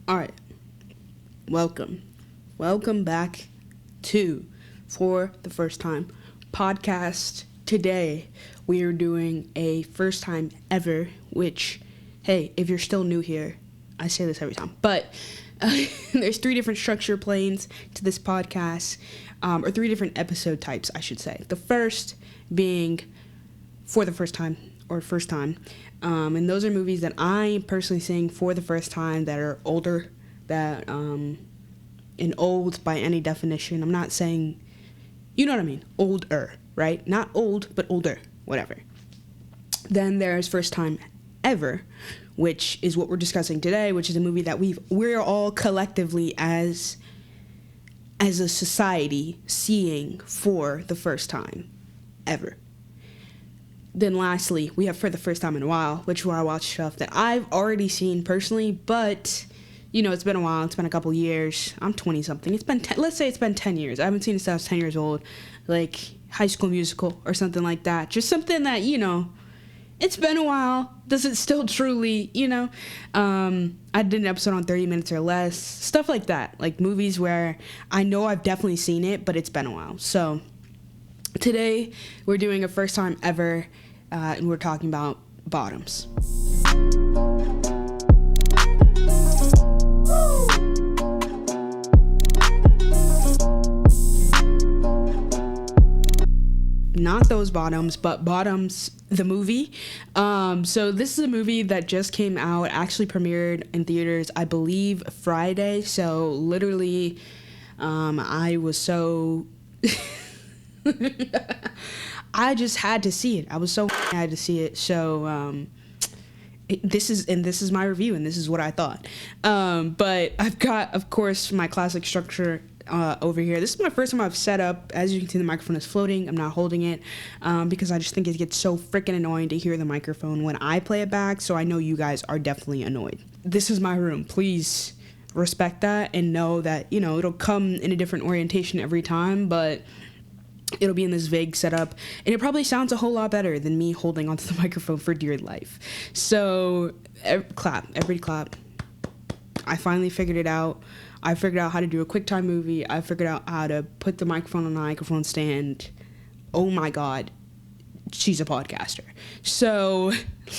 All right. Welcome. Welcome back to For the First Time podcast. Today, we are doing a first time ever, which, hey, if you're still new here, I say this every time, but there's three different structure planes to this podcast, or three different episode types, I should say. The first being for the first time, or first time, and those are movies that I'm personally seeing for the first time that are older, that, and old by any definition. I'm not saying, you know what I mean, older, right? Not old, but older, whatever. Then there's first time ever, which is what we're discussing today, which is a movie that we're all collectively as a society seeing for the first time ever. Then lastly, we have for the first time in a while, which where I watch stuff that I've already seen personally, but, you know, it's been a while. It's been a couple years. I'm 20-something. Let's say it's been 10 years. I haven't seen it since I was 10 years old, like High School Musical or something like that. Just something that, you know, it's been a while. Does it still truly, you know? I did an episode on 30 Minutes or Less. Stuff like that. Like movies where I know I've definitely seen it, but it's been a while. So today we're doing a first time ever, and we're talking about Bottoms. Not those Bottoms, but Bottoms, the movie. So this is a movie that just came out, actually premiered in theaters, I believe, Friday. So literally, I was so... I just had to see it. I was so had to see it. So this is my review, and this is what I thought. But I've got, of course, my classic structure over here. This is my first time I've set up. As you can see, the microphone is floating. I'm not holding it because I just think it gets so freaking annoying to hear the microphone when I play it back. So I know you guys are definitely annoyed. This is my room. Please respect that and know that, you know, it'll come in a different orientation every time, but it'll be in this vague setup, and it probably sounds a whole lot better than me holding onto the microphone for dear life. So, everybody clap. I finally figured it out. I figured out how to do a QuickTime movie. I figured out how to put the microphone on the microphone stand. Oh my God, she's a podcaster. So,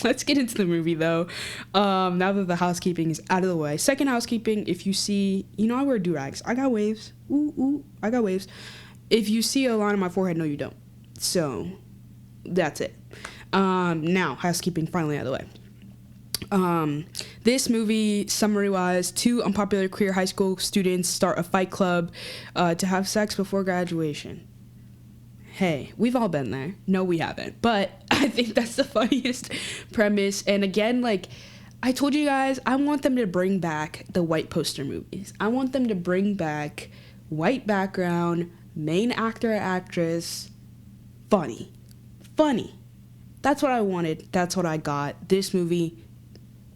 let's get into the movie though. Now that the housekeeping is out of the way. Second housekeeping, if you see, you know I wear do-rags. I got waves. Ooh, I got waves. If you see a line on my forehead, no, you don't. So, that's it. Now, housekeeping finally out of the way. This movie, summary-wise, two unpopular queer high school students start a fight club to have sex before graduation. Hey, we've all been there. No, we haven't. But I think that's the funniest premise. And again, like, I told you guys, I want them to bring back the white poster movies. I want them to bring back white background, main actor or actress, funny. That's what I wanted. That's what I got. This movie,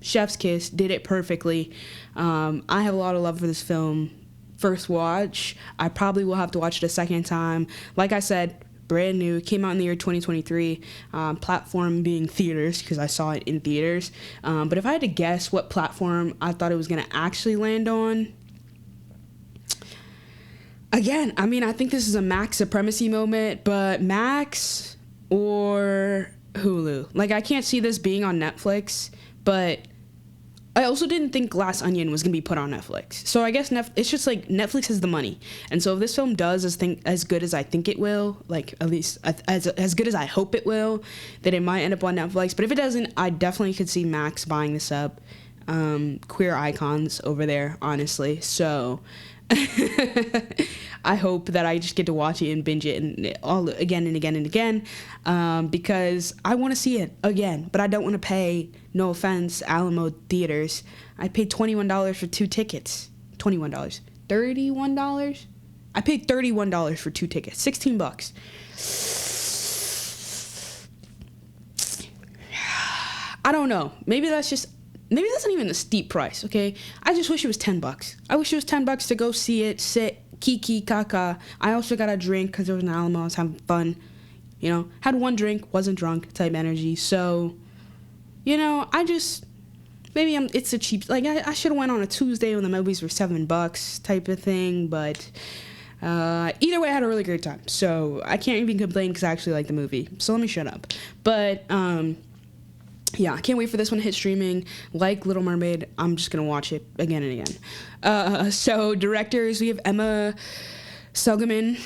chef's kiss, did it perfectly. I have a lot of love for this film. First watch, I probably will have to watch it a second time. Like I said, brand new, came out in the year 2023, platform being theaters, because I saw it in theaters. But if I had to guess what platform I thought it was going to actually land on, again, I mean, I think this is a Max supremacy moment, but Max or Hulu. Like, I can't see this being on Netflix, but I also didn't think Glass Onion was going to be put on Netflix. So I guess it's just like Netflix has the money. And so if this film does as good as I think it will, like at least as good as I hope it will, then it might end up on Netflix. But if it doesn't, I definitely could see Max buying this up. Queer icons over there, honestly. So I hope that I just get to watch it and binge it and all again and again and again, because I want to see it again, but I don't want to pay, no offense, Alamo Theaters. I paid $21 for 2 tickets. $21. $31? I paid $31 for 2 tickets. $16. I don't know. Maybe that's not even a steep price, okay? I just wish it was $10. I wish it was $10 to go see it, sit, kiki, kaka. I also got a drink because there was an Alamo. I was having fun, you know. Had one drink, wasn't drunk type energy. So, you know, maybe it's a cheap, like, I should have went on a Tuesday when the movies were $7 type of thing, but either way, I had a really great time, so I can't even complain because I actually like the movie, so let me shut up. But yeah, I can't wait for this one to hit streaming. Like Little Mermaid, I'm just gonna watch it again and again. So directors, we have Emma Seligman.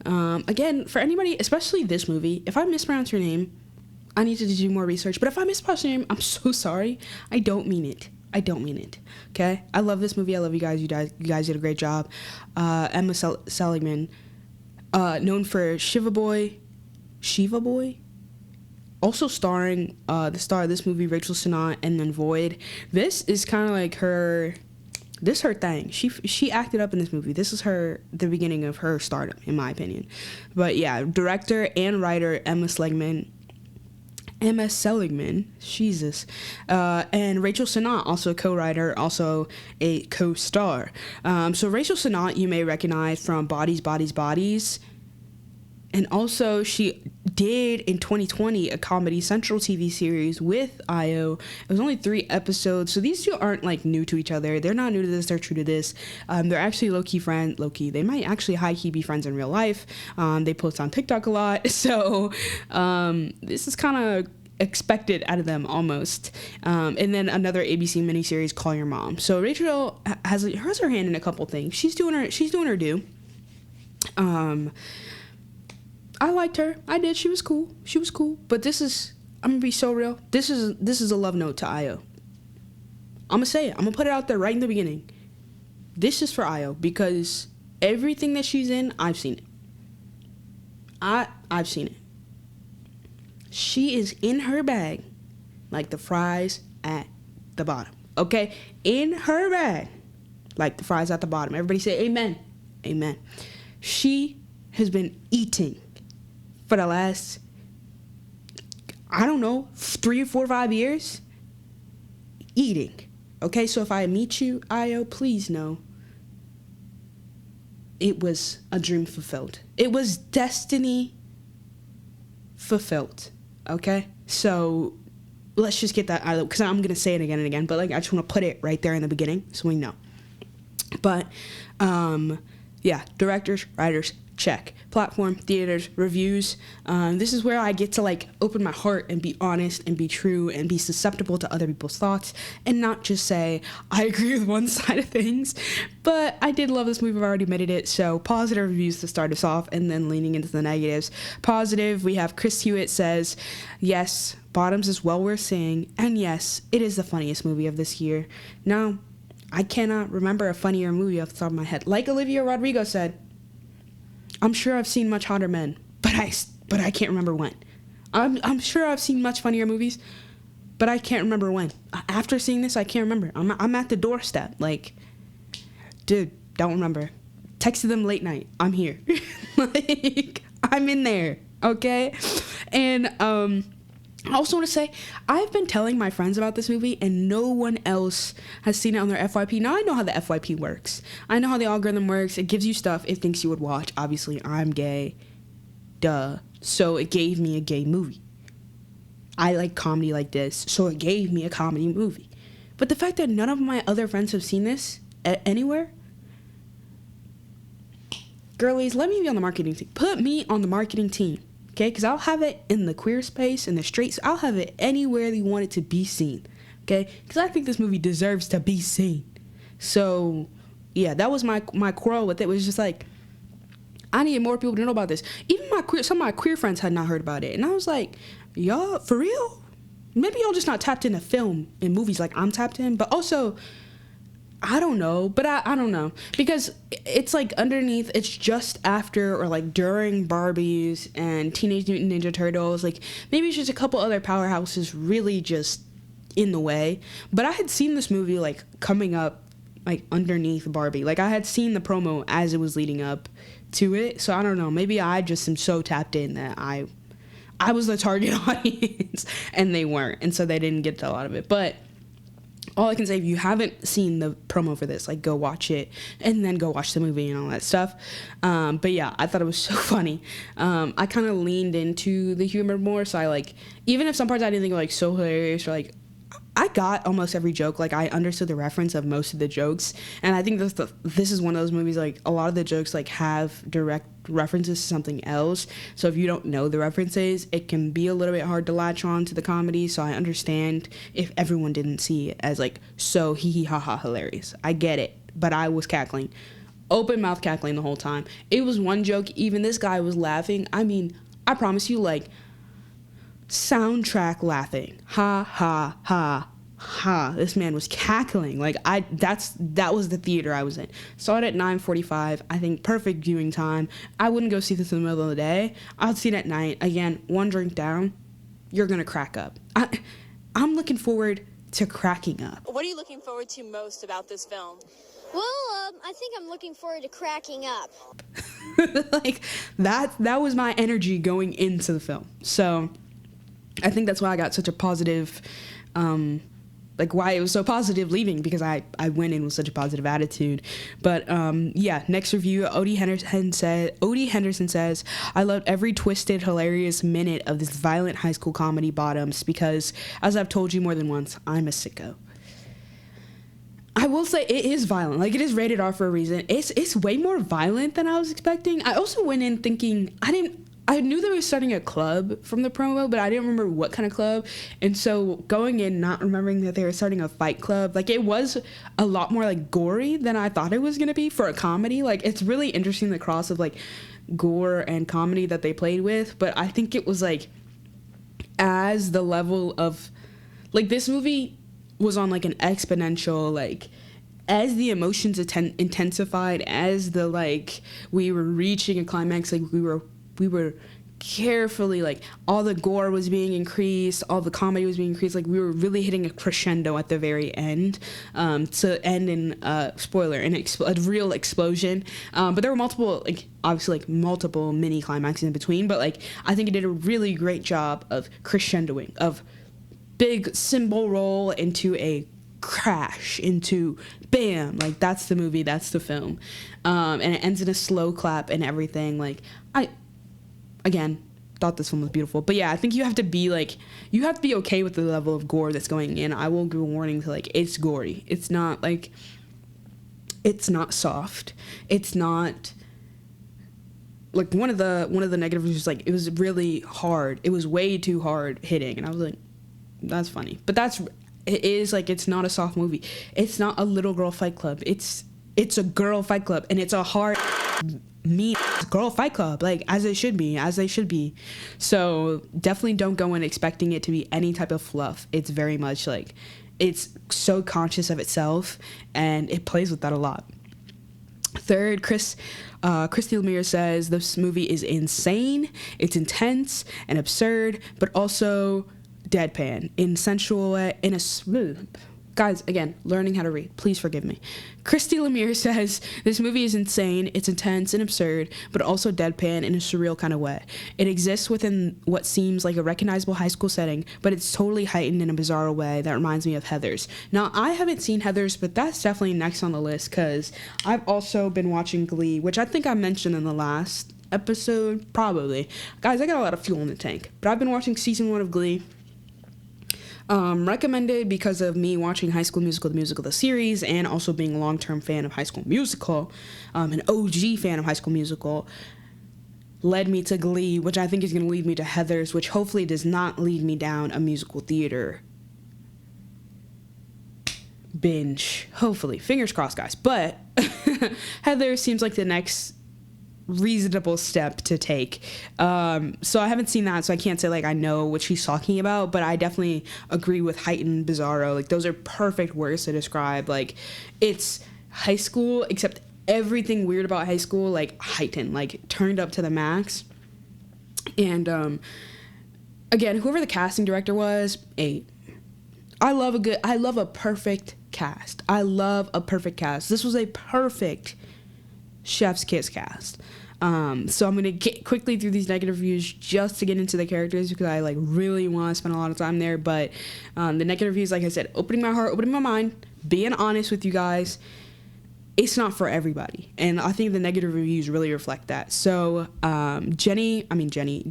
Again, for anybody, especially this movie, if I mispronounce your name, I need to do more research. But if I mispronounce your name, I'm so sorry. I don't mean it. Okay? I love this movie. I love you guys. You guys did a great job. Emma Seligman, known for Shiva Boy, also starring the star of this movie, Rachel Sennott, and then Void. This is kind of like her thing. She acted up in this movie. This is the beginning of her stardom, in my opinion. But yeah, director and writer Emma Seligman, Jesus, and Rachel Sennott, also a co-writer, also a co-star. So Rachel Sennott, you may recognize from Bodies. And also, she did, in 2020, a Comedy Central TV series with Ayo. It was only 3 episodes, so these two aren't, like, new to each other. They're not new to this, they're true to this. They're actually low-key. They might actually high-key be friends in real life. They post on TikTok a lot, so this is kind of expected out of them, almost. And then another ABC miniseries, Call Your Mom. So Rachel has her hand in a couple things. She's doing her due. I liked her. I did. She was cool. But I'm gonna be so real. This is a love note to Ayo. I'm gonna say it. I'm gonna put it out there right in the beginning. This is for Ayo because everything that she's in, I've seen it. I've seen it. She is in her bag like the fries at the bottom. Okay? In her bag like the fries at the bottom. Everybody say amen. Amen. She has been eating for the last, I don't know, 3 or 4 or 5 years. Eating. Okay, so if I meet you, Ayo, please know it was a dream fulfilled. It was destiny fulfilled. Okay? So let's just get that out of, because I'm going to say it again and again, but like I just want to put it right there in the beginning so we know. But yeah, directors, writers, check. Platform, theaters, reviews. This is where I get to like open my heart and be honest and be true and be susceptible to other people's thoughts and not just say I agree with one side of things. But I did love this movie. I've already admitted it. So positive reviews to start us off and then leaning into the negatives. Positive, we have Chris Hewitt says, yes, Bottoms is well worth seeing, and yes, it is the funniest movie of this year. Now, I cannot remember a funnier movie off the top of my head. Like Olivia Rodrigo said, I'm sure I've seen much hotter men, but I can't remember when. I'm sure I've seen much funnier movies, but I can't remember when. After seeing this, I can't remember. I'm at the doorstep. Like, dude, don't remember. Texted them late night. I'm here. Like, I'm in there, okay? And I also want to say, I've been telling my friends about this movie, and no one else has seen it on their FYP. Now, I know how the FYP works. I know how the algorithm works. It gives you stuff it thinks you would watch. Obviously, I'm gay. Duh. So it gave me a gay movie. I like comedy like this, so it gave me a comedy movie. But the fact that none of my other friends have seen this anywhere, girlies, let me be on the marketing team. Put me on the marketing team. Okay, because I'll have it in the queer space, in the straight, I'll have it anywhere they want it to be seen. Okay, because I think this movie deserves to be seen. So, yeah, that was my quarrel with it. It was just like, I need more people to know about this. Even some of my queer friends had not heard about it. And I was like, y'all, for real? Maybe y'all just not tapped into film and movies like I'm tapped in. But also, I don't know, but I don't know, because it's like underneath, it's just after or like during Barbies and Teenage Mutant Ninja Turtles. Like maybe it's just a couple other powerhouses really just in the way. But I had seen this movie like coming up like underneath Barbie. Like I had seen the promo as it was leading up to it. So I don't know, maybe I just am so tapped in that I was the target audience and they weren't. And so they didn't get a lot of it. But all I can say, if you haven't seen the promo for this, like, go watch it and then go watch the movie and all that stuff. But yeah, I thought it was so funny. I kind of leaned into the humor more, so I, like, even if some parts I didn't think were, like, so hilarious, or, like, I got almost every joke. Like, I understood the reference of most of the jokes, and I think this is one of those movies, like, a lot of the jokes, like, have direct references to something else, so if you don't know the references, it can be a little bit hard to latch on to the comedy, so I understand if everyone didn't see it as, like, so hee hee ha ha hilarious. I get it, but I was cackling. Open mouth cackling the whole time. It was one joke, even this guy was laughing. I mean, I promise you, like, soundtrack laughing. Ha ha ha ha. This man was cackling. Like, that was the theater I was in. Saw it at 9:45. I think perfect viewing time. I wouldn't go see this in the middle of the day. I'd see it at night. Again, one drink down, you're gonna crack up. I'm looking forward to cracking up. What are you looking forward to most about this film? Well, I think I'm looking forward to cracking up. Like, that was my energy going into the film. So I think that's why I got such a positive, like, why it was so positive leaving, because I went in with such a positive attitude. But yeah, next review, Odie Henderson says, I loved every twisted, hilarious minute of this violent high school comedy bottoms because, as I've told you more than once, I'm a sicko. I will say it is violent. Like, it is rated R for a reason. It's way more violent than I was expecting. I also went in thinking, I knew they were starting a club from the promo, but I didn't remember what kind of club. And so going in not remembering that they were starting a fight club, like, it was a lot more, like, gory than I thought it was going to be for a comedy. Like, it's really interesting, the cross of, like, gore and comedy that they played with. But I think it was, like, as the level of, like, this movie was on, like, an exponential, like, as the emotions intensified, as the, like, we were reaching a climax, like, we were carefully, like, all the gore was being increased, all the comedy was being increased, like, we were really hitting a crescendo at the very end, to end in spoiler, a real explosion. But there were multiple, like, obviously, like, multiple mini climaxes in between, but, like, I think it did a really great job of crescendoing, of big cymbal roll into a crash, into bam, like, that's the movie, that's the film. And it ends in a slow clap and everything. Like, I again thought this film was beautiful. But yeah, I think you have to be okay with the level of gore that's going in. I will give a warning to, like, it's gory. It's not, like, it's not soft. It's not, like, one of the negatives was, like, it was really hard. It was way too hard hitting, and I was like, that's funny. But it is, like, it's not a soft movie. It's not a little girl fight club. It's a girl fight club, and it's a hard, mean girl fight club, like, as they should be. So definitely don't go in expecting it to be any type of fluff. It's very much, like, it's so conscious of itself, and it plays with that a lot. Third, Christy Lemire says, this movie is insane, it's intense and absurd, but also deadpan in sensual way, in a smooth. Guys, again, learning how to read. Please forgive me. Christy Lemire says, this movie is insane, it's intense and absurd, but also deadpan in a surreal kind of way. It exists within what seems like a recognizable high school setting, but it's totally heightened in a bizarre way that reminds me of Heathers. Now, I haven't seen Heathers, but that's definitely next on the list, because I've also been watching Glee, which I think I mentioned in the last episode, probably. Guys, I got a lot of fuel in the tank, but I've been watching season 1 of Glee. Recommended because of me watching High School Musical, the musical, the series, and also being a long-term fan of High School Musical, an OG fan of High School Musical, led me to Glee, which I think is going to lead me to Heathers, which hopefully does not lead me down a musical theater binge. Hopefully. Fingers crossed, guys. But Heathers seems like the next reasonable step to take. So I haven't seen that, so I can't say, like, I know what she's talking about, but I definitely agree with heightened, bizarro. Like, those are perfect words to describe. Like, it's high school, except everything weird about high school, like, heightened, like, turned up to the max. And again, whoever the casting director was, 8. I love a perfect cast. I love a perfect cast. This was a perfect Chef's Kiss cast. So I'm gonna get quickly through these negative reviews just to get into the characters, because I like really want to spend a lot of time there. But the negative reviews, like I said, opening my heart, opening my mind, being honest with you guys, it's not for everybody, and I think the negative reviews really reflect that. So Johnny Olinsky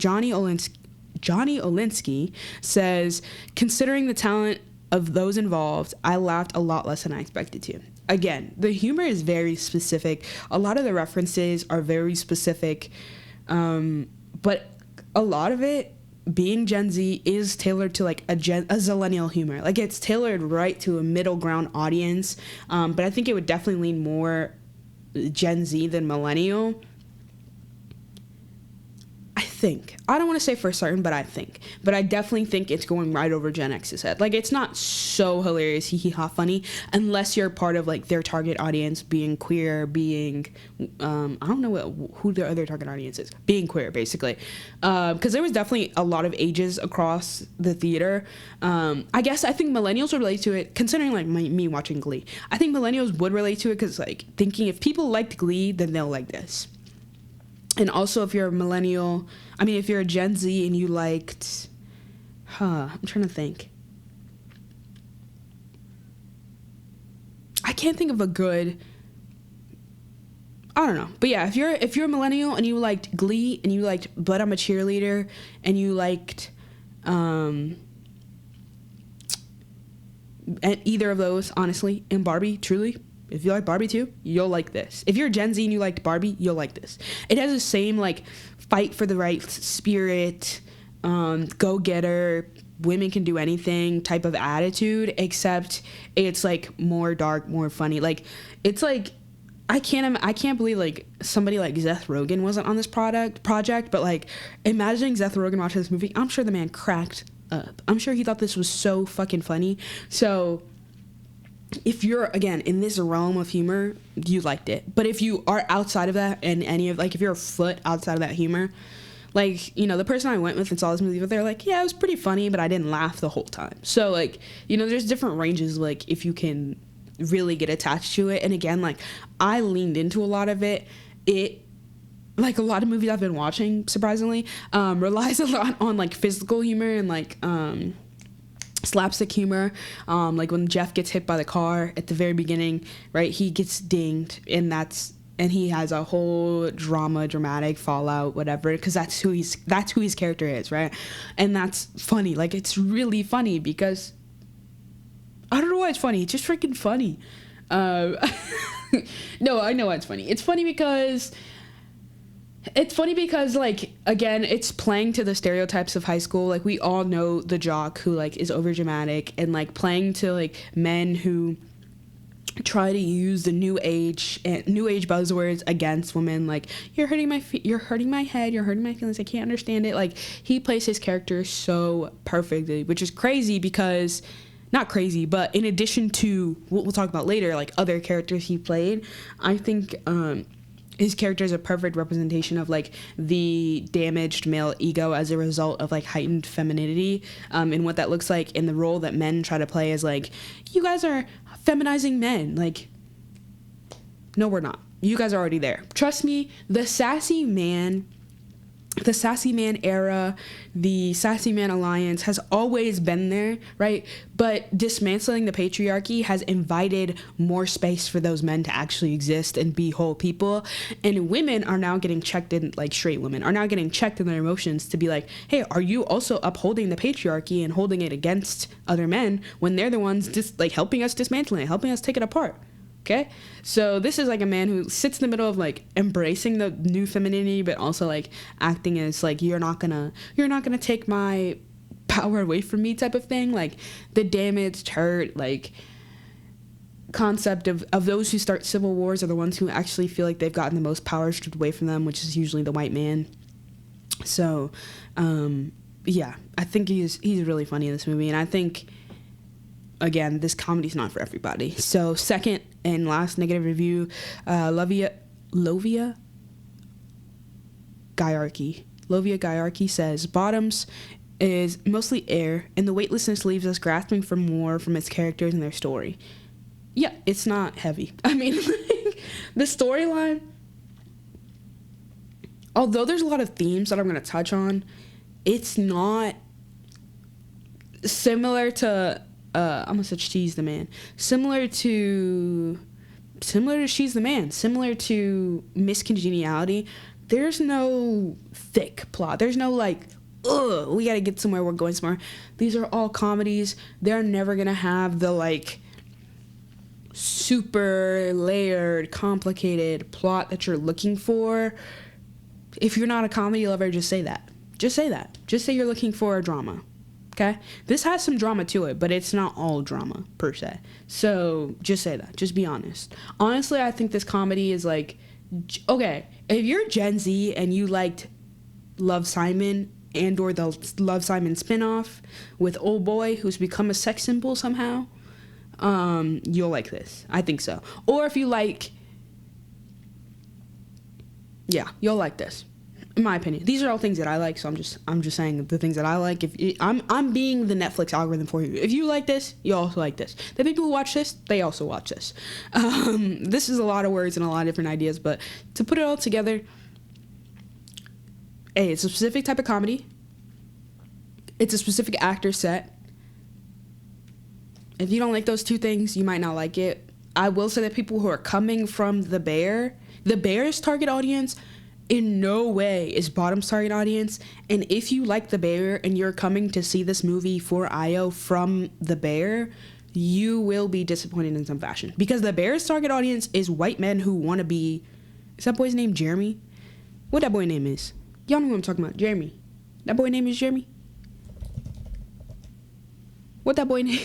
says, considering the talent of those involved, I laughed a lot less than I expected to. Again, the humor is very specific. A lot of the references are very specific, but a lot of it, being Gen Z, is tailored to like a zillennial humor. Like, it's tailored right to a middle ground audience, but I think it would definitely lean more Gen Z than millennial. I don't want to say for certain, but I definitely think it's going right over Gen X's head. Like, it's not so hilarious, hee hee ha funny, unless you're part of like their target audience, being queer, being I don't know who their other target audience is, being queer basically, because there was definitely a lot of ages across the theater. I think millennials would relate to it, considering like me watching Glee. I think millennials would relate to it, because like, thinking if people liked Glee, then they'll like this. And also, if you're a millennial, if you're a Gen Z and you liked, I'm trying to think. I can't think of a good, I don't know. But yeah, if you're a millennial and you liked Glee and you liked But I'm a Cheerleader and you liked and either of those, honestly, and Barbie, truly, if you like Barbie too, you'll like this. If you're Gen Z and you liked Barbie, you'll like this. It has the same like fight for the right spirit, go-getter, women can do anything type of attitude, except it's like more dark, more funny. Like, it's like, I can't believe like somebody like Seth Rogen wasn't on this project, but like, imagining Seth Rogen watching this movie, I'm sure the man cracked up. I'm sure he thought this was so fucking funny. So if you're, again, in this realm of humor, you liked it. But if you are outside of that, and if you're a foot outside of that humor, like, the person I went with and saw this movie with, they're like, yeah, it was pretty funny, but I didn't laugh the whole time. So, like, there's different ranges, like, if you can really get attached to it. And again, like, I leaned into a lot of it. Like, a lot of movies I've been watching, surprisingly, relies a lot on, like, physical humor and, like, slapstick humor, like when Jeff gets hit by the car at the very beginning, right? He gets dinged, and he has a whole dramatic fallout, whatever, because that's who his character is, right? And that's funny. Like, it's really funny, because I don't know why it's funny. It's just freaking funny. No, I know why it's funny. It's funny because, like, again, it's playing to the stereotypes of high school. Like, we all know the jock who, like, is overdramatic, and, like, playing to, like, men who try to use the new age buzzwords against women. Like, you're hurting my head, you're hurting my feelings, I can't understand it. Like, he plays his character so perfectly, which is crazy, because not crazy, but in addition to what we'll talk about later, like, other characters he played, I think his character is a perfect representation of, like, the damaged male ego as a result of, like, heightened femininity, and what that looks like in the role that men try to play as, like, you guys are feminizing men. Like, no, we're not. You guys are already there. Trust me, the sassy man era, the sassy man alliance has always been there, right? But dismantling the patriarchy has invited more space for those men to actually exist and be whole people. And women are now getting checked in, like, straight women are now getting checked in their emotions to be like, hey, are you also upholding the patriarchy and holding it against other men when they're the ones just, like, helping us dismantle it, helping us take it apart? Okay, so this is, like, a man who sits in the middle of, like, embracing the new femininity, but also, like, acting as, like, you're not gonna take my power away from me type of thing. Like, the damaged, hurt, like, concept of those who start civil wars are the ones who actually feel like they've gotten the most power stripped away from them, which is usually the white man. So, yeah, I think he's really funny in this movie, and I think, again, this comedy's not for everybody. So, second and last negative review, Lovia Guyarchy says, Bottoms is mostly air, and the weightlessness leaves us grasping for more from its characters and their story. Yeah, it's not heavy. I mean, the storyline, although there's a lot of themes that I'm going to touch on, it's not similar to I'm gonna say She's the Man. Similar to She's the Man. Similar to Miss Congeniality. There's no thick plot. There's no like, ugh, we gotta get somewhere, we're going somewhere. These are all comedies. They're never gonna have the like super layered, complicated plot that you're looking for. If you're not a comedy lover, just say that. Just say that. Just say you're looking for a drama. Okay? This has some drama to it, but it's not all drama, per se. So, just say that. Just be honest. Honestly, I think this comedy is like... Okay, if you're Gen Z and you liked Love, Simon and or the Love, Simon spinoff with Old Boy, who's become a sex symbol somehow, you'll like this. I think so. Or if you like... Yeah, you'll like this. In my opinion, these are all things that I like, so I'm just saying the things that I like. I'm being the Netflix algorithm for you. If you like this, you also like this. The people who watch this, they also watch this. This is a lot of words and a lot of different ideas, but to put it all together, it's a specific type of comedy. It's a specific actor set. If you don't like those two things, you might not like it. I will say that people who are coming from the Bear's target audience in no way is Bottom's target audience. And if you like The Bear and you're coming to see this movie for Io from The Bear, you will be disappointed in some fashion. Because The Bear's target audience is white men who want to be... Is that boy's name Jeremy? What that boy name is? Y'all know who I'm talking about. Jeremy. That boy name is Jeremy? What that boy name...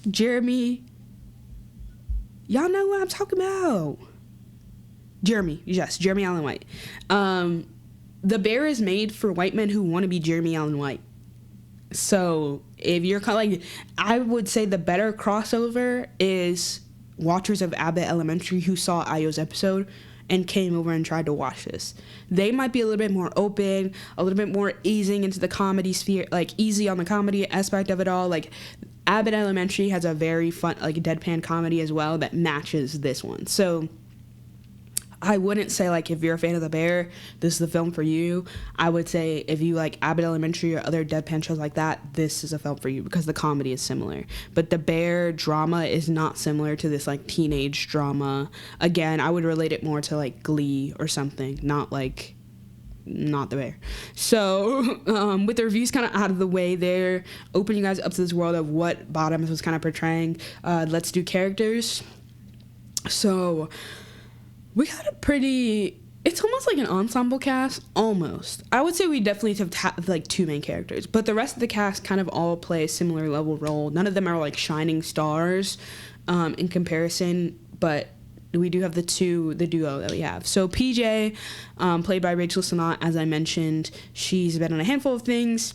Jeremy... Y'all know what I'm talking about. Jeremy, yes, Jeremy Allen White. The Bear is made for white men who want to be Jeremy Allen White. So if you're kind of like, I would say the better crossover is watchers of Abbott Elementary who saw Io's episode and came over and tried to watch this. They might be a little bit more open, a little bit more easing into the comedy sphere, like easy on the comedy aspect of it all. Like Abbott Elementary has a very fun, like deadpan comedy as well that matches this one. So I wouldn't say, like, if you're a fan of The Bear, this is the film for you. I would say if you like Abbott Elementary or other deadpan shows like that, this is a film for you because the comedy is similar. But The Bear drama is not similar to this, like, teenage drama. Again, I would relate it more to, like, Glee or something, not The Bear. So, with the reviews kind of out of the way there, opening you guys up to this world of what Bottoms was kind of portraying, let's do characters. So... we got a pretty... It's almost like an ensemble cast. Almost. I would say we definitely have like two main characters. But the rest of the cast kind of all play a similar level role. None of them are like shining stars in comparison. But we do have the duo that we have. So PJ, played by Rachel Sennott, as I mentioned. She's been in a handful of things.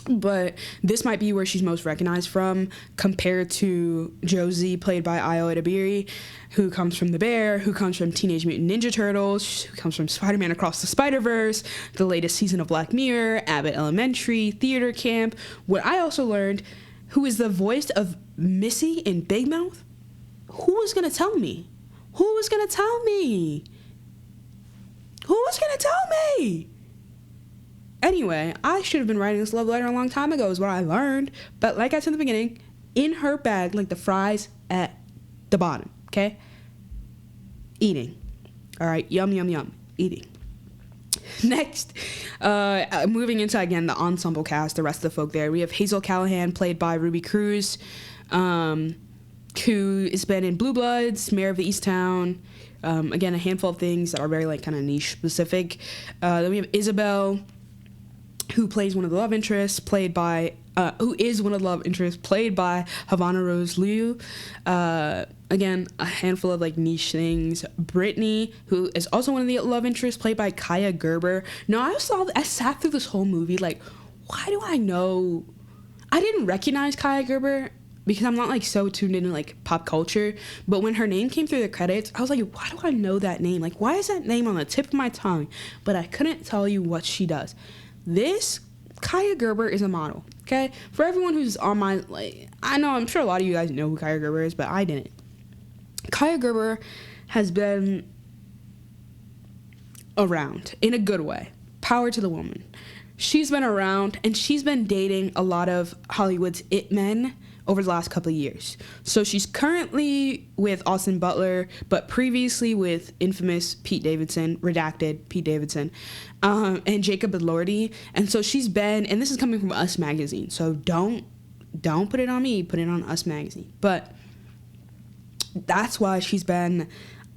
But this might be where she's most recognized from compared to Josie, played by Aye Edebiri, who comes from The Bear, who comes from Teenage Mutant Ninja Turtles, who comes from Spider-Man Across the Spider-Verse, the latest season of Black Mirror, Abbott Elementary, Theater Camp. What I also learned, who is the voice of Missy in Big Mouth? Who was going to tell me? Who was going to tell me? Who was going to tell me? Anyway, I should have been writing this love letter a long time ago is what I learned. But like I said in the beginning, in her bag, like the fries at the bottom, okay? Eating. All right, yum, yum, yum. Eating. Next, moving into, again, the ensemble cast, the rest of the folk there. We have Hazel Callahan, played by Ruby Cruz, who has been in Blue Bloods, Mayor of the East Town. Again, a handful of things that are very, like, kind of niche specific. Then we have Isabel, who plays one of the love interests, played by Havana Rose Liu. Again, a handful of like niche things. Brittany, who is also one of the love interests, played by Kaya Gerber. Now, I sat through this whole movie like, why do I know? I didn't recognize Kaya Gerber because I'm not like so tuned into like pop culture. But when her name came through the credits, I was like, why do I know that name? Like, why is that name on the tip of my tongue? But I couldn't tell you what she does. This Kaya Gerber is a model, okay? For everyone who's on my, like, I'm sure a lot of you guys know who Kaya Gerber is, but I didn't. Kaya Gerber has been around in a good way. Power to the woman. She's been around, and she's been dating a lot of Hollywood's it men over the last couple of years. So she's currently with Austin Butler, but previously with infamous Pete Davidson, redacted Pete Davidson, and Jacob Elordi. And so she's been, and this is coming from Us Magazine, so don't put it on me, put it on Us Magazine. But that's why she's been,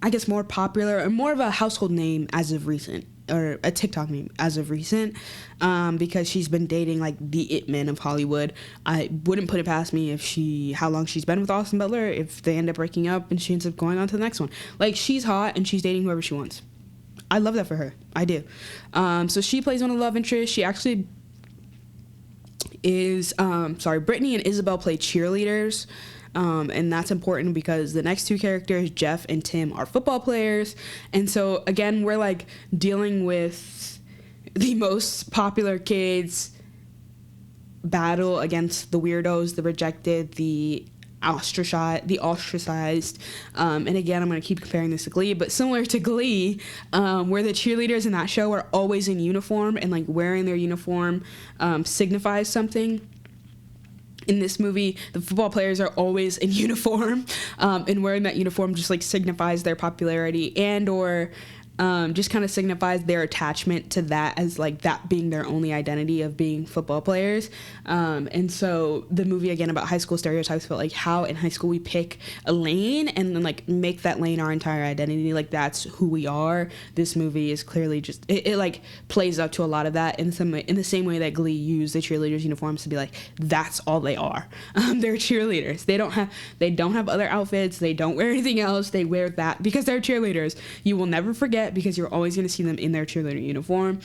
I guess, more popular or more of a household name as of recent, or a TikTok name as of recent, because she's been dating like the it men of Hollywood. I wouldn't put it past me how long she's been with Austin Butler, if they end up breaking up and she ends up going on to the next one. Like, she's hot and she's dating whoever she wants. I love that for her. I do. So she plays one of the love interests. She actually is, Brittany and Isabel play cheerleaders. And that's important because the next two characters, Jeff and Tim, are football players. And so, again, we're, like, dealing with the most popular kids battle against the weirdos, the rejected, the ostracized. And, again, I'm going to keep comparing this to Glee, but similar to Glee, where the cheerleaders in that show are always in uniform and, like, wearing their uniform signifies something. In this movie, the football players are always in uniform, and wearing that uniform just, like, signifies their popularity and or just kind of signifies their attachment to that as, like, that being their only identity of being football players. And so the movie, again, about high school stereotypes, but, like, how in high school we pick a lane and then, like, make that lane our entire identity. Like, that's who we are. This movie is clearly just, it like, plays up to a lot of that in the same way that Glee used the cheerleaders' uniforms to be like, that's all they are. They're cheerleaders. They don't have other outfits. They don't wear anything else. They wear that because they're cheerleaders. You will never forget, because you're always going to see them in their cheerleader uniform.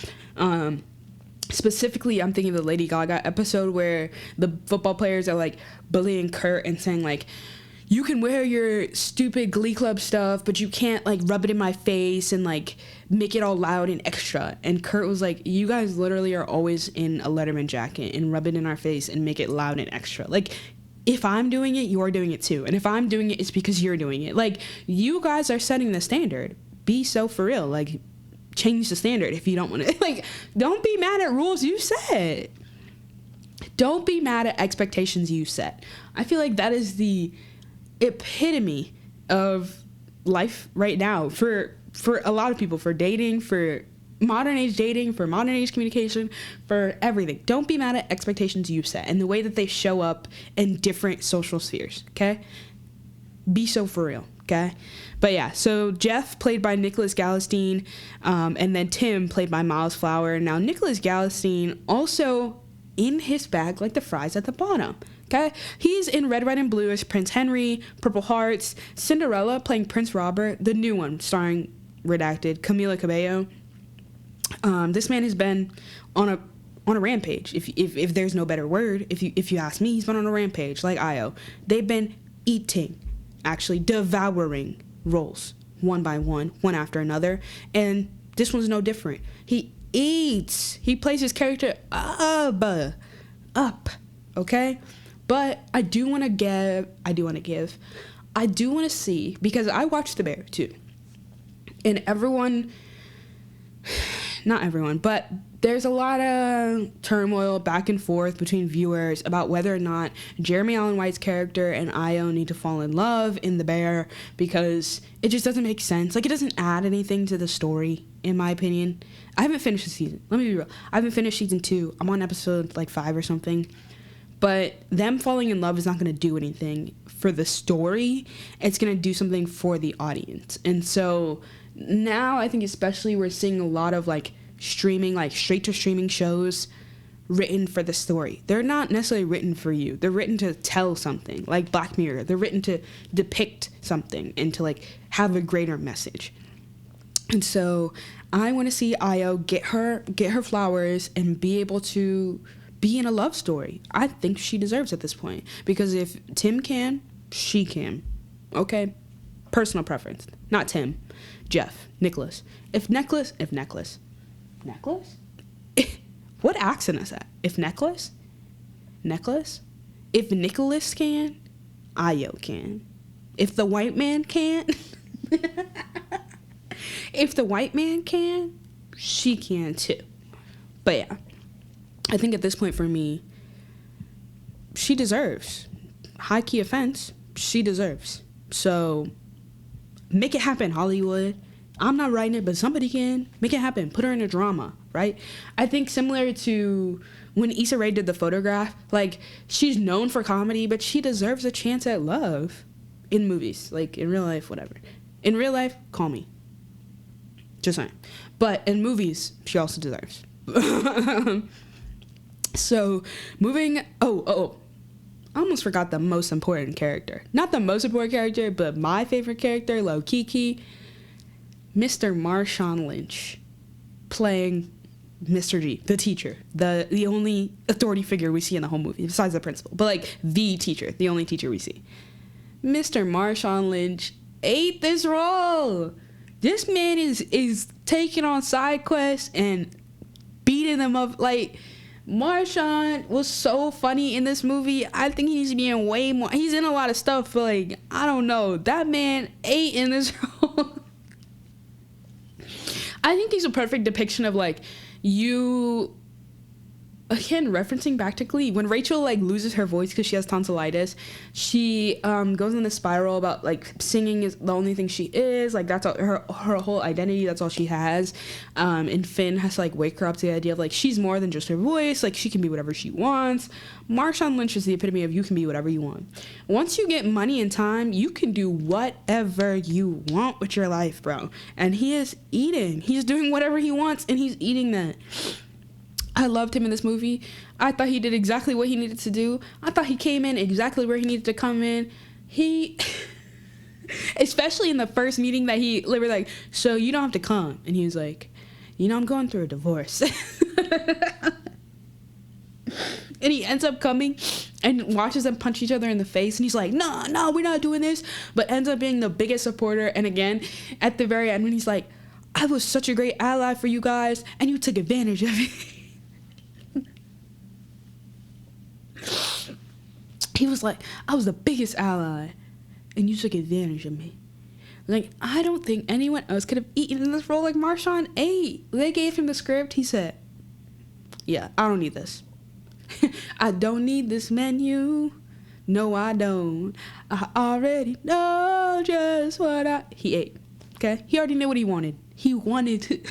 Specifically, I'm thinking of the Lady Gaga episode where the football players are, like, bullying Kurt and saying, like, you can wear your stupid Glee Club stuff, but you can't, like, rub it in my face and, like, make it all loud and extra. And Kurt was like, you guys literally are always in a Letterman jacket and rub it in our face and make it loud and extra. Like, if I'm doing it, you're doing it too. And if I'm doing it, it's because you're doing it. Like, you guys are setting the standard. Be so for real. Like, change the standard if you don't want to. Like, don't be mad at rules you set. Don't be mad at expectations you set. I feel like that is the epitome of life right now for a lot of people, for dating, for modern age dating, for modern age communication, for everything. Don't be mad at expectations you set and the way that they show up in different social spheres, okay? Be so for real, okay? But yeah, so Jeff, played by Nicholas Galestine, and then Tim, played by Miles Flower. Now, Nicholas Galestine also in his bag, like the fries at the bottom, okay? He's in Red, White, and Blue as Prince Henry, Purple Hearts, Cinderella, playing Prince Robert, the new one, starring, redacted, Camila Cabello. This man has been on a rampage, if there's no better word. If you ask me, he's been on a rampage, like Io. They've been eating, actually devouring roles, one by one after another, and this one's no different. He eats. He plays his character up, okay? But I do want to see, because I watched The Bear too, and not everyone, but there's a lot of turmoil back and forth between viewers about whether or not Jeremy Allen White's character and Io need to fall in love in The Bear, because it just doesn't make sense. Like, it doesn't add anything to the story, in my opinion. I haven't finished the season. Let me be real. I haven't finished season 2. I'm on episode, 5 or something. But them falling in love is not going to do anything for the story. It's going to do something for the audience. And so now I think especially we're seeing a lot of, streaming, straight to streaming shows written for the story. They're not necessarily written for you. They're written to tell something, like Black Mirror. They're written to depict something and to have a greater message. And so I want to see Io get her flowers and be able to be in a love story. I think she deserves at this point, because if Tim can, she can. Okay? Personal preference. Not Tim. Jeff. Nicholas. If necklace? What accent is that? If necklace? If Nicholas can, Io can. If the white man can, she can too. But yeah, I think at this point for me, she deserves. High key offense, she deserves. So make it happen, Hollywood. I'm not writing it, but somebody can. Make it happen. Put her in a drama, right? I think similar to when Issa Rae did The Photograph, like, she's known for comedy, but she deserves a chance at love in movies. Like, in real life, whatever. In real life, call me. Just saying. But in movies, she also deserves. So, moving... Oh. I almost forgot the most important character. Not the most important character, but my favorite character, low key, Mr. Marshawn Lynch, playing Mr. G, the teacher, the only authority figure we see in the whole movie, besides the principal, but like the teacher, the only teacher we see. Mr. Marshawn Lynch ate this role. This man is taking on side quests and beating them up. Like, Marshawn was so funny in this movie. I think he needs to be in way more. He's in a lot of stuff, but like, I don't know. That man ate in this role. I think he's a perfect depiction of, like, you, again, referencing back to Glee, when Rachel, like, loses her voice because she has tonsillitis, she goes in this spiral about, like, singing is the only thing she is, like, that's all, her whole identity, that's all she has, and Finn has to, like, wake her up to the idea of, like, she's more than just her voice, like, she can be whatever she wants. Marshawn Lynch is the epitome of you can be whatever you want. Once you get money and time, you can do whatever you want with your life, bro. And he is eating. He's doing whatever he wants, and he's eating that. I loved him in this movie. I thought he did exactly what he needed to do. I thought he came in exactly where he needed to come in. He, especially in the first meeting that he literally like, so you don't have to come. And he was like, you know, I'm going through a divorce. And he ends up coming and watches them punch each other in the face. And he's like, no, we're not doing this. But ends up being the biggest supporter. And again, at the very end, when he's like, I was such a great ally for you guys, and you took advantage of it. He was like, I was the biggest ally, and you took advantage of me. Like, I don't think anyone else could have eaten in this role like Marshawn ate. They gave him the script. He said, yeah, I don't need this. I don't need this menu. No, I don't. I already know just what he ate. Okay? He already knew what he wanted. He wanted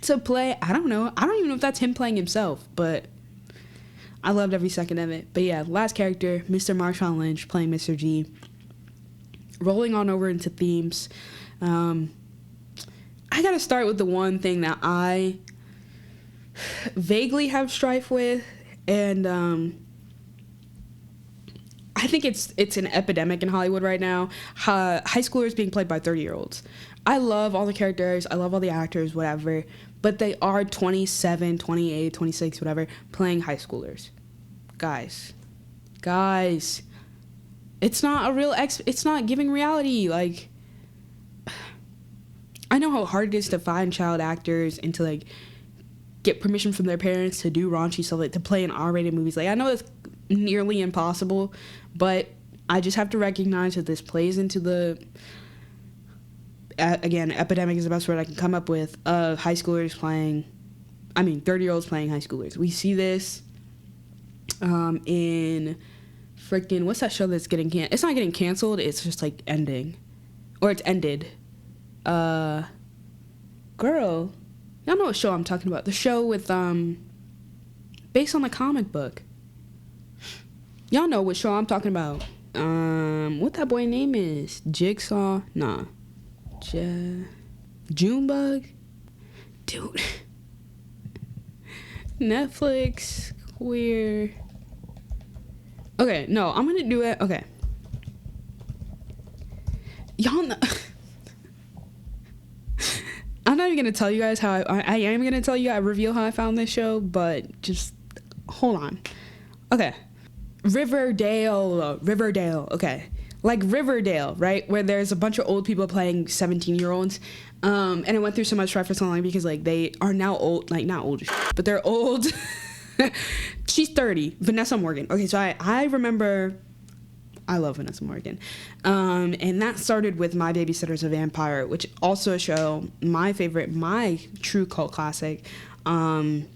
to play, I don't know. I don't even know if that's him playing himself, but I loved every second of it. But yeah, last character, Mr. Marshawn Lynch playing Mr. G. Rolling on over into themes. I gotta start with the one thing that I vaguely have strife with, and I think it's an epidemic in Hollywood right now. High schoolers being played by 30-year-olds. I love all the characters, I love all the actors, whatever, but they are 27, 28, 26, whatever, playing high schoolers. Guys, it's not a real it's not giving reality. Like, I know how hard it is to find child actors and to, like, get permission from their parents to do raunchy stuff, like to play in R-rated movies. Like, I know it's nearly impossible, but I just have to recognize that this plays into the, again, epidemic is the best word I can come up with, of high schoolers playing, 30-year-olds playing high schoolers. We see this in freaking, what's that show that's getting canceled? It's not getting canceled, it's just, like, ending. Or it's ended. Girl, y'all know what show I'm talking about. The show with, based on the comic book. Y'all know what show I'm talking about. What that boy name is? Jigsaw? Nah. Junebug? Dude. Netflix, queer. Okay, no, I'm gonna do it. Okay. Y'all know. I'm not even gonna tell you guys how I am gonna tell you, I reveal how I found this show, but just hold on. Okay. Riverdale, okay. Like Riverdale, right? Where there's a bunch of old people playing 17-year-olds. And it went through so much strife for so long because, like, they are now old, like, not old, but they're old. She's 30, Vanessa Morgan. Okay, so I remember I love Vanessa Morgan. And that started with My Babysitter's a Vampire, which also a show, my favorite, my true cult classic. The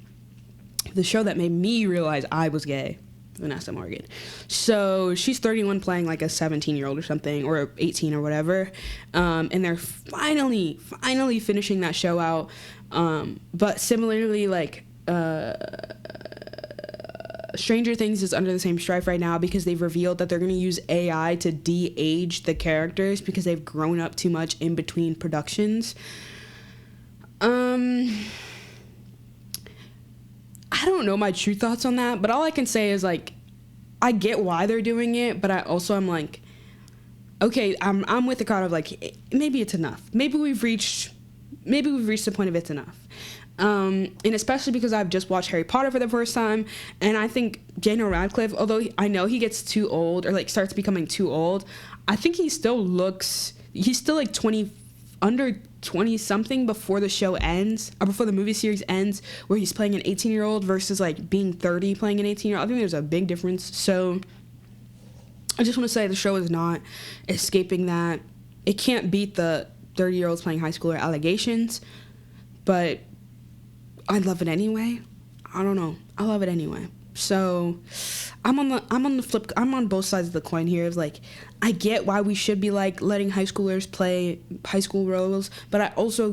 show that made me realize I was gay, Vanessa Morgan. So she's 31 playing like a 17-year-old or something, or 18 or whatever. And they're finally finishing that show out. But similarly, like, Stranger Things is under the same strife right now because they've revealed that they're going to use AI to de-age the characters because they've grown up too much in between productions. I don't know my true thoughts on that, but all I can say is, like, I get why they're doing it, but I also am like, okay, I'm with the crowd of, like, maybe it's enough. Maybe we've reached the point of it's enough. And especially because I've just watched Harry Potter for the first time, and I think Daniel Radcliffe, although I know he gets too old, or like starts becoming too old, I think he's still like 20, under 20 something before the show ends, or before the movie series ends, where he's playing an 18-year-old versus like being 30 playing an 18-year-old. I think there's a big difference. So I just want to say the show is not escaping that. It can't beat the 30-year-olds playing high schooler allegations, but I love it anyway. I don't know. I love it anyway. So I'm on both sides of the coin here. Of like, I get why we should be like letting high schoolers play high school roles, but I also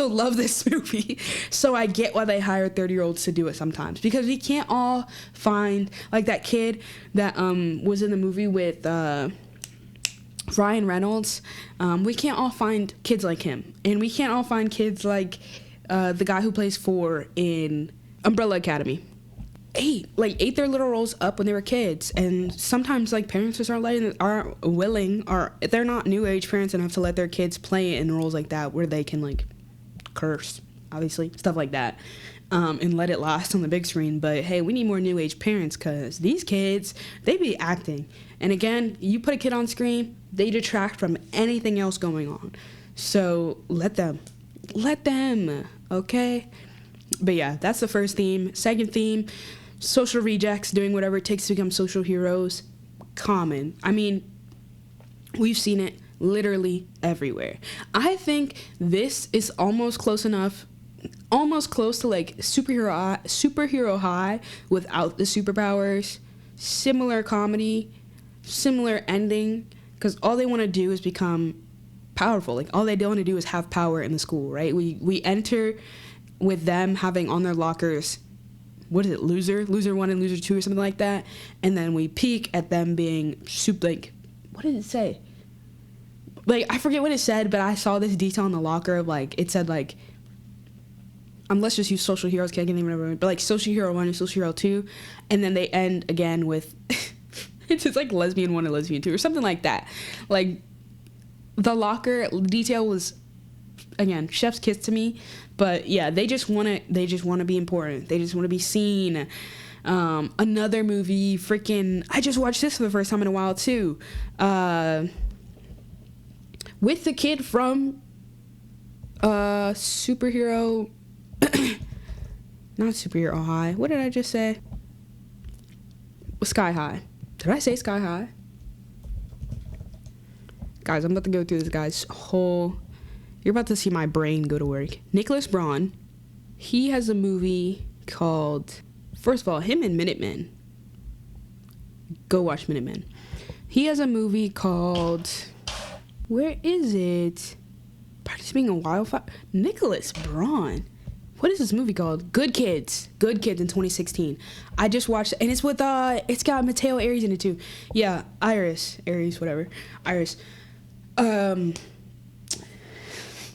love this movie. So I get why they hire 30-year-olds to do it sometimes, because we can't all find like that kid that was in the movie with Ryan Reynolds. We can't all find kids like him, and we can't all find kids like the guy who plays 4 in Umbrella Academy. 8 their little roles up when they were kids, and sometimes like parents just aren't willing, or they're not new age parents enough to let their kids play in roles like that where they can like curse, obviously, stuff like that, and let it last on the big screen. But hey, we need more new age parents, because these kids, they be acting, and again, you put a kid on screen, they detract from anything else going on. So let them, okay? But yeah, that's the first theme. Second theme, social rejects doing whatever it takes to become social heroes. Common. I mean, we've seen it literally everywhere. I think this is almost close to like superhero high without the superpowers. Similar comedy, similar ending, because all they want to do is become powerful. Like, all they want to do is have power in the school, right? We enter with them having on their lockers, what is it, loser 1 and loser 2 or something like that, and then we peak at them being like, what did it say? Like, I forget what it said, but I saw this detail in the locker of like, it said like, let's just use social heroes, can't get remember, but like social hero 1 and social hero 2, and then they end again with it's just like lesbian 1 and lesbian 2 or something like that. Like, the locker detail was, again, chef's kiss to me. But yeah, they just want to be important. They just want to be seen. Another movie, I just watched this for the first time in a while too. With the kid from Superhero, not Superhero High. What did I just say? Sky High. Did I say Sky High? Guys, I'm about to go through this guy's whole... You're about to see my brain go to work. Nicholas Braun, he has a movie called... First of all, him and Minutemen. Go watch Minutemen. He has a movie called... Where is it? Practice Being a Wildfire? Nicholas Braun. What is this movie called? Good Kids. Good Kids in 2016. I just watched it, and it's with, it's got Mateo Aries in it too. Yeah, Iris.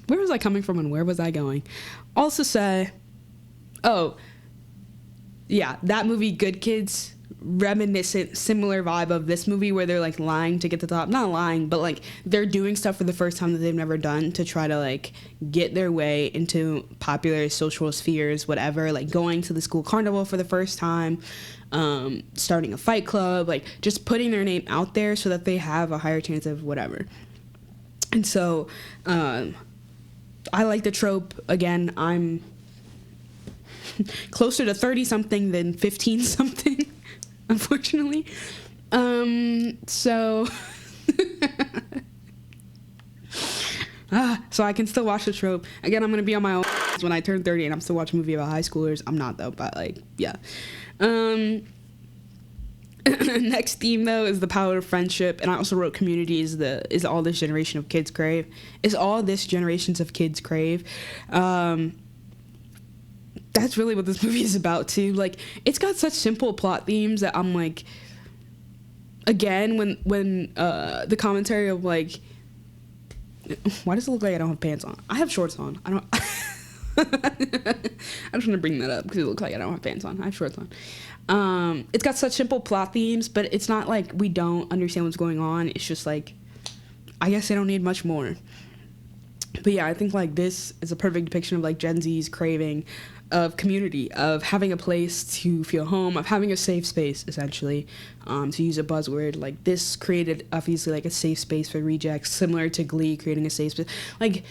Where was I coming from and where was I going? Also say, oh, yeah, that movie, Good Kids, reminiscent, similar vibe of this movie where they're like lying to get to the top. Not lying, but like they're doing stuff for the first time that they've never done to try to like get their way into popular social spheres, whatever, like going to the school carnival for the first time, starting a fight club, like just putting their name out there so that they have a higher chance of whatever. And so, I like the trope. Again, I'm closer to 30-something than 15-something, unfortunately. So so I can still watch the trope. Again, I'm gonna be on my own when I turn 30 and I'm still watching a movie about high schoolers. I'm not though, but like, yeah. Next theme though is the power of friendship, and I also wrote community is all this generation of kids crave. Is all this generations of kids crave. That's really what this movie is about too. Like, it's got such simple plot themes that I'm like, again, when the commentary of like, why does it look like I don't have pants on? I have shorts on. I don't. I just want to bring that up because it looks like I don't have pants on. I have shorts on. It's got such simple plot themes, but it's not like we don't understand what's going on. It's just like, I guess they don't need much more. But yeah, I think like this is a perfect depiction of like Gen Z's craving of community, of having a place to feel home, of having a safe space, essentially, to use a buzzword. Like, this created obviously like a safe space for rejects, similar to Glee creating a safe space. Like,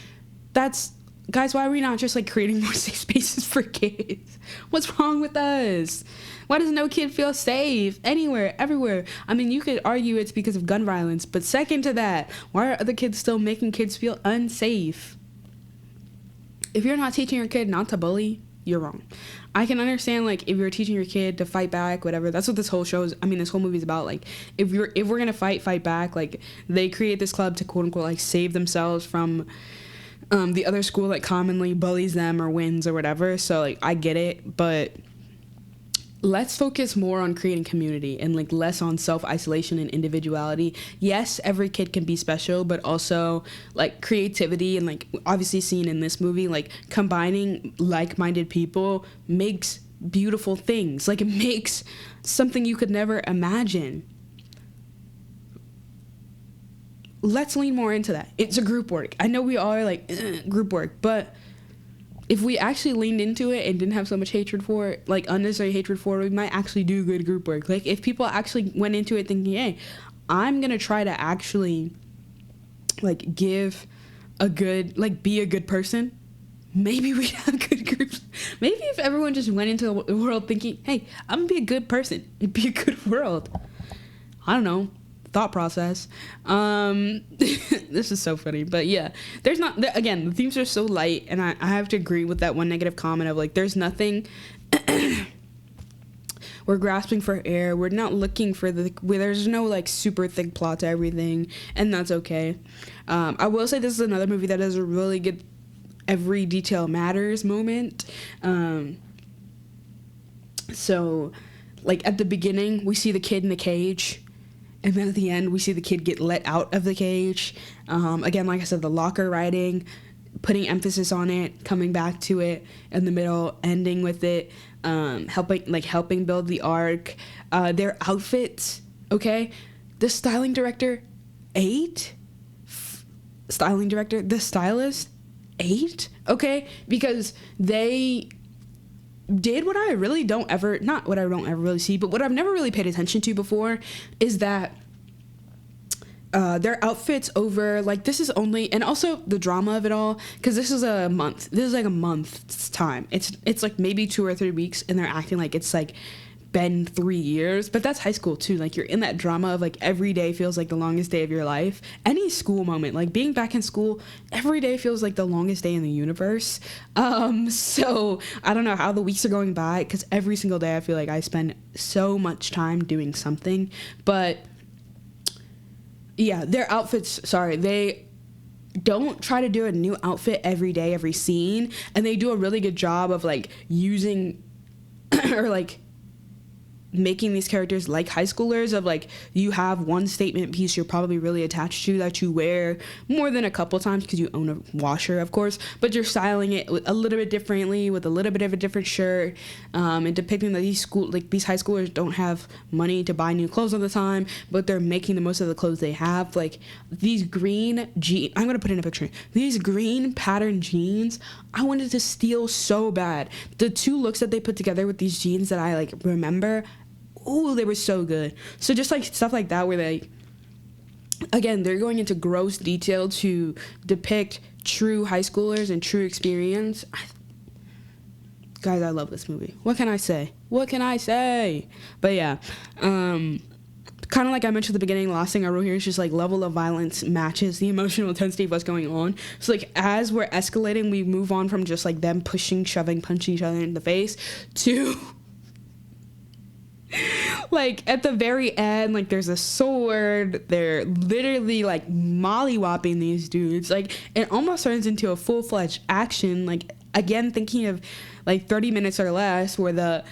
that's, guys, why are we not just like creating more safe spaces for kids? What's wrong with us? Why does no kid feel safe anywhere, everywhere? I mean, you could argue it's because of gun violence, but second to that, why are other kids still making kids feel unsafe? If you're not teaching your kid not to bully, you're wrong. I can understand, like, if you're teaching your kid to fight back, whatever. That's what this whole show is. I mean, this whole movie is about. Like, if we're gonna fight back. Like, they create this club to quote unquote like save themselves from the other school that commonly bullies them or wins or whatever. So like, I get it, but let's focus more on creating community and like less on self-isolation and individuality. Yes, every kid can be special, but also like creativity and like obviously seen in this movie, like combining like-minded people makes beautiful things. Like, it makes something you could never imagine. Let's lean more into that. It's a group work. I know we all are like group work, but if we actually leaned into it and didn't have so much hatred for it, like unnecessary hatred for it, we might actually do good group work. Like, if people actually went into it thinking, hey, I'm going to try to actually like give a good, like be a good person, maybe we'd have good groups. Maybe if everyone just went into the world thinking, hey, I'm going to be a good person, it'd be a good world. I don't know. Thought process. This is so funny, but yeah, there's not, again, the themes are so light, and I have to agree with that one negative comment of like, there's nothing we're grasping for air, we're not looking for there's no like super thick plot to everything, and that's okay. I will say this is another movie that has a really good every detail matters moment. So like at the beginning we see the kid in the cage, and then at the end, we see the kid get let out of the cage. Again, like I said, the locker writing, putting emphasis on it, coming back to it in the middle, ending with it, helping build the arc. Their outfits, okay? The styling director, 8? Styling director, the stylist, 8? Okay? Because they did what I really don't ever, not what I don't ever really see, but what I've never really paid attention to before is that their outfits over, like, this is only, and also the drama of it all, because this is like a month's time. It's like maybe 2 or 3 weeks, and they're acting like it's like been 3 years, but that's high school too. Like, you're in that drama of like every day feels like the longest day of your life. Any school moment, like being back in school, every day feels like the longest day in the universe. So I don't know how the weeks are going by, because every single day I feel like I spend so much time doing something. But yeah, their outfits, they don't try to do a new outfit every day, every scene, and they do a really good job of like using or like making these characters like high schoolers, of like, you have one statement piece you're probably really attached to that you wear more than a couple times because you own a washer, of course, but you're styling it a little bit differently with a little bit of a different shirt, and depicting that these high schoolers don't have money to buy new clothes all the time, but they're making the most of the clothes they have. Like, these green jeans, I'm gonna put in a picture, these green pattern jeans, I wanted to steal so bad. The 2 looks that they put together with these jeans that I like remember, ooh, they were so good. So just like stuff like that, where they, again, they're going into gross detail to depict true high schoolers and true experience. Guys, I love this movie. What can I say? But yeah, kind of like I mentioned at the beginning, last thing I wrote here is just like level of violence matches the emotional intensity of what's going on. So like as we're escalating, we move on from just like them pushing, shoving, punching each other in the face to like at the very end, like there's a sword. They're literally like mollywopping these dudes. Like it almost turns into a full-fledged action. Like again, thinking of like 30 minutes or less, where the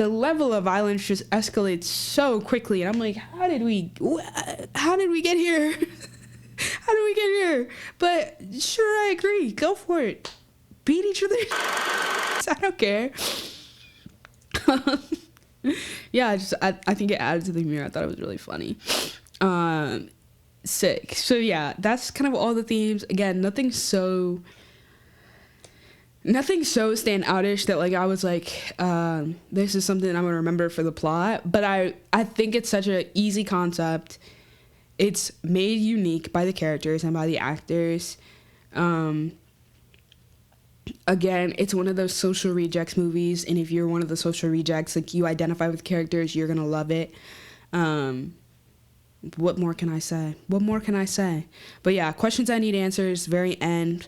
level of violence just escalates so quickly, and I'm like, how did we get here? How did we get here? But sure, I agree. Go for it. Beat each other. I don't care. Yeah, I think it added to the humor. I thought it was really funny. Sick. So yeah, that's kind of all the themes. Again, nothing so standoutish that like I was like, this is something I'm gonna remember for the plot. But I think it's such an easy concept. It's made unique by the characters and by the actors. Again, it's one of those social rejects movies, and if you're one of the social rejects, like you identify with characters, you're gonna love it. What more can I say? But yeah, questions I need answers. Very end.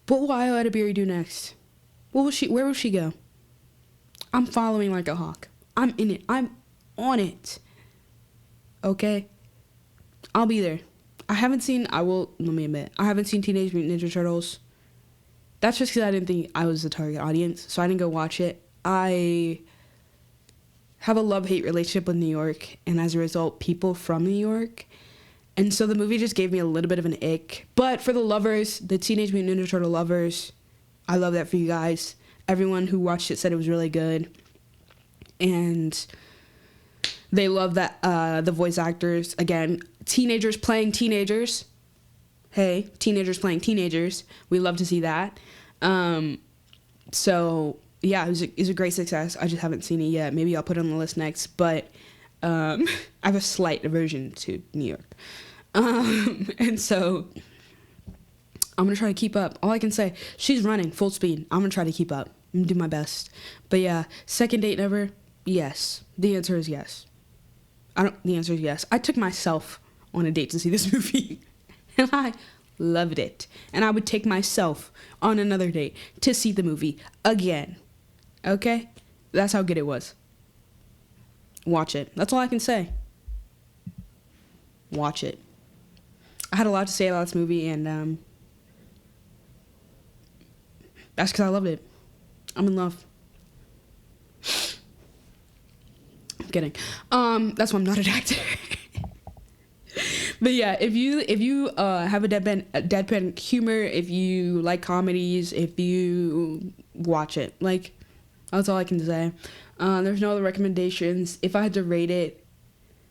What will Aye Edebiri do next? Where will she go? I'm following like a hawk. I'm in it. I'm on it. Okay? I'll be there. I haven't seen Teenage Mutant Ninja Turtles. That's just because I didn't think I was the target audience, so I didn't go watch it. I have a love-hate relationship with New York, and as a result, people from New York. And so the movie just gave me a little bit of an ick. But for the lovers, the Teenage Mutant Ninja Turtle lovers, I love that for you guys. Everyone who watched it said it was really good. And they love that the voice actors, again, teenagers playing teenagers. Hey, teenagers playing teenagers. We love to see that. So yeah, it was a great success. I just haven't seen it yet. Maybe I'll put it on the list next. But I have a slight aversion to New York. And so I'm going to try to keep up. All I can say, she's running full speed. I'm going to try to keep up and do my best. But yeah, second date never? Yes. The answer is yes. The answer is yes. I took myself on a date to see this movie. And I loved it. And I would take myself on another date to see the movie again. Okay? That's how good it was. Watch it. That's all I can say. Watch it. I had a lot to say about this movie, and that's because I loved it. I'm in love. I'm kidding. That's why I'm not an actor. But yeah, if you have a deadpan humor, if you like comedies, if you watch it, like, that's all I can say. There's no other recommendations. If I had to rate it,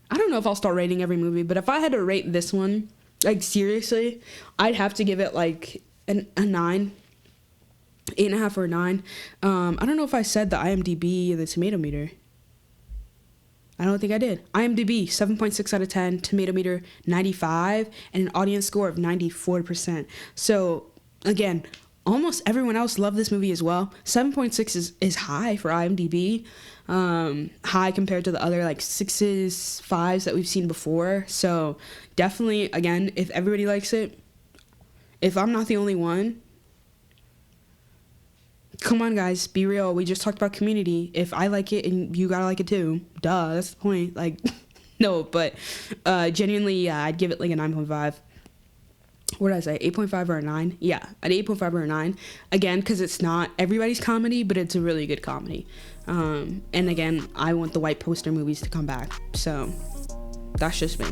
I don't know if I'll start rating every movie, but if I had to rate this one, like seriously, I'd have to give it like a 9, 8.5 or a 9. I don't know if I said the IMDb or the tomato meter. I don't think I did. IMDb, 7.6 out of 10, tomato meter 95, and an audience score of 94%. So again, almost everyone else loved this movie as well. 7.6 is high for IMDb. High compared to the other like 6s, 5s that we've seen before. So definitely, again, if everybody likes it, if I'm not the only one, come on guys, be real. We just talked about Community. If I like it and you gotta like it too, duh, that's the point. Like, no, but genuinely, yeah, I'd give it like a 9.5. What did I say? 8.5 or a 9? Yeah, an 8.5 or a 9. Again, because it's not everybody's comedy, but it's a really good comedy. And again, I want the white poster movies to come back. So that's just me.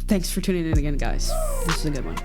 Thanks for tuning in again, guys. This is a good one.